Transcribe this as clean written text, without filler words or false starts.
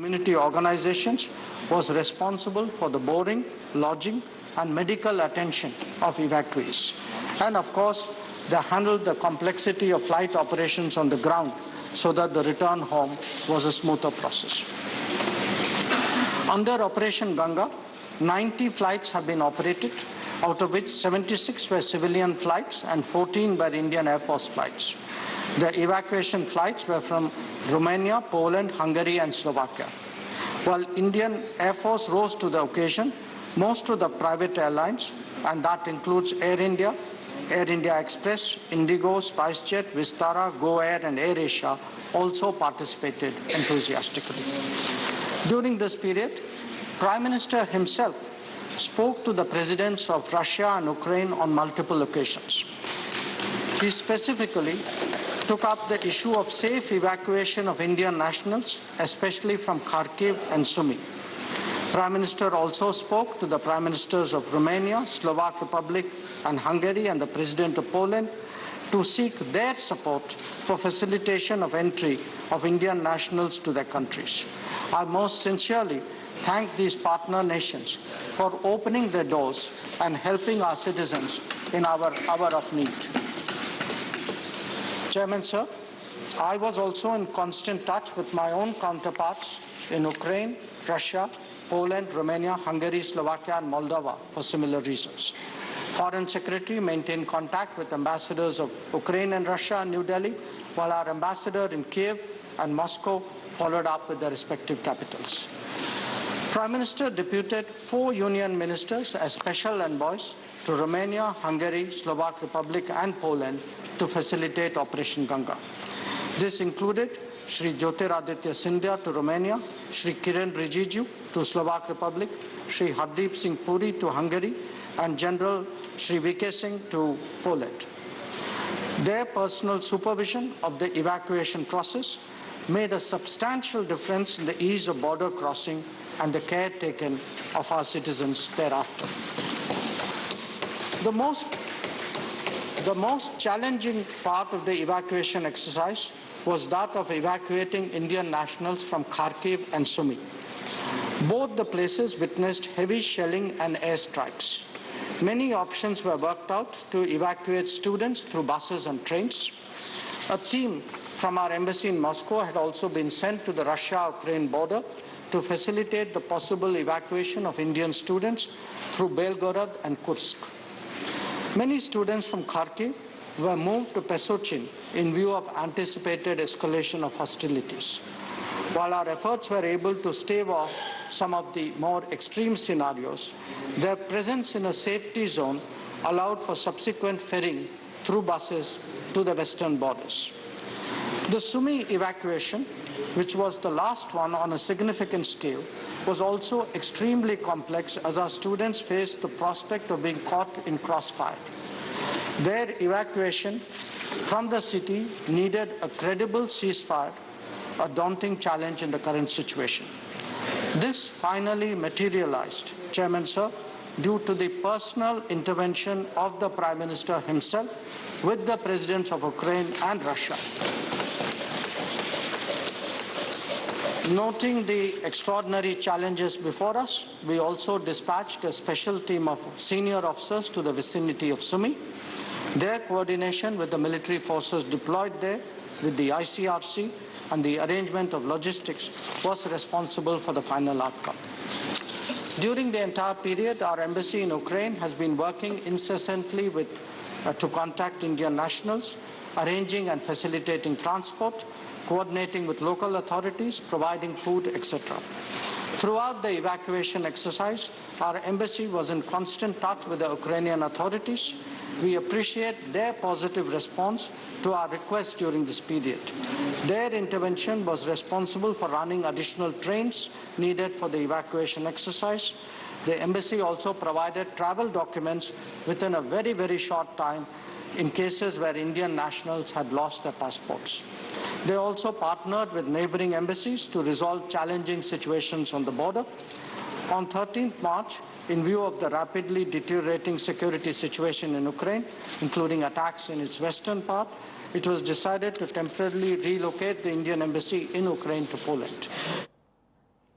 community organizations was responsible for the boarding, lodging, and medical attention of evacuees. And of course, they handled the complexity of flight operations on the ground so that the return home was a smoother process. Under Operation Ganga, 90 flights have been operated, out of which 76 were civilian flights and 14 were Indian Air Force flights. The evacuation flights were from Romania, Poland, Hungary, and Slovakia. While Indian Air Force rose to the occasion, most of the private airlines, and that includes Air India Express, Indigo, SpiceJet, Vistara, Go Air, and Air Asia, also participated enthusiastically. During this period, Prime Minister himself spoke to the presidents of Russia and Ukraine on multiple occasions. He specifically took up the issue of safe evacuation of Indian nationals, especially from Kharkiv and Sumy. Prime Minister also spoke to the Prime Ministers of Romania, Slovak Republic, and Hungary, and the President of Poland to seek their support for facilitation of entry of Indian nationals to their countries. I most sincerely thank these partner nations for opening their doors and helping our citizens in our hour of need. Chairman, sir, I was also in constant touch with my own counterparts in Ukraine, Russia, Poland, Romania, Hungary, Slovakia, and Moldova for similar reasons. Foreign Secretary maintained contact with ambassadors of Ukraine and Russia in New Delhi, while our ambassador in Kiev and Moscow followed up with their respective capitals. Prime Minister deputed 4 union ministers as special envoys to Romania, Hungary, Slovak Republic, and Poland to facilitate Operation Ganga. This included Shri Jyotiraditya Scindia to Romania, Shri Kiren Rijiju to Slovak Republic, Shri Hardeep Singh Puri to Hungary, and General Shri VK Singh to Poland. Their personal supervision of the evacuation process made a substantial difference in the ease of border crossing and the care taken of our citizens thereafter. The most challenging part of the evacuation exercise was that of evacuating Indian nationals from Kharkiv and Sumy. Both the places witnessed heavy shelling and airstrikes. Many options were worked out to evacuate students through buses and trains. A team from our embassy in Moscow had also been sent to the Russia-Ukraine border to facilitate the possible evacuation of Indian students through Belgorod and Kursk. Many students from Kharkiv were moved to Pesochin in view of anticipated escalation of hostilities. While our efforts were able to stave off some of the more extreme scenarios, their presence in a safety zone allowed for subsequent ferrying through buses to the western borders. The Sumy evacuation, which was the last one on a significant scale, was also extremely complex as our students faced the prospect of being caught in crossfire. Their evacuation from the city needed a credible ceasefire, a daunting challenge in the current situation. This finally materialized, Chairman, sir, due to the personal intervention of the Prime Minister himself with the Presidents of Ukraine and Russia. Noting the extraordinary challenges before us, we also dispatched a special team of senior officers to the vicinity of Sumy. Their coordination with the military forces deployed there, with the ICRC and the arrangement of logistics, was responsible for the final outcome. During the entire period, our embassy in Ukraine has been working incessantly to contact Indian nationals, arranging and facilitating transport, coordinating with local authorities, providing food, etc. Throughout the evacuation exercise, our embassy was in constant touch with the Ukrainian authorities. We appreciate their positive response to our request during this period. Their intervention was responsible for running additional trains needed for the evacuation exercise. The embassy also provided travel documents within a very, very short time in cases where Indian nationals had lost their passports. They also partnered with neighboring embassies to resolve challenging situations on the border. On 13th March, in view of the rapidly deteriorating security situation in Ukraine, including attacks in its western part, it was decided to temporarily relocate the Indian embassy in Ukraine to Poland.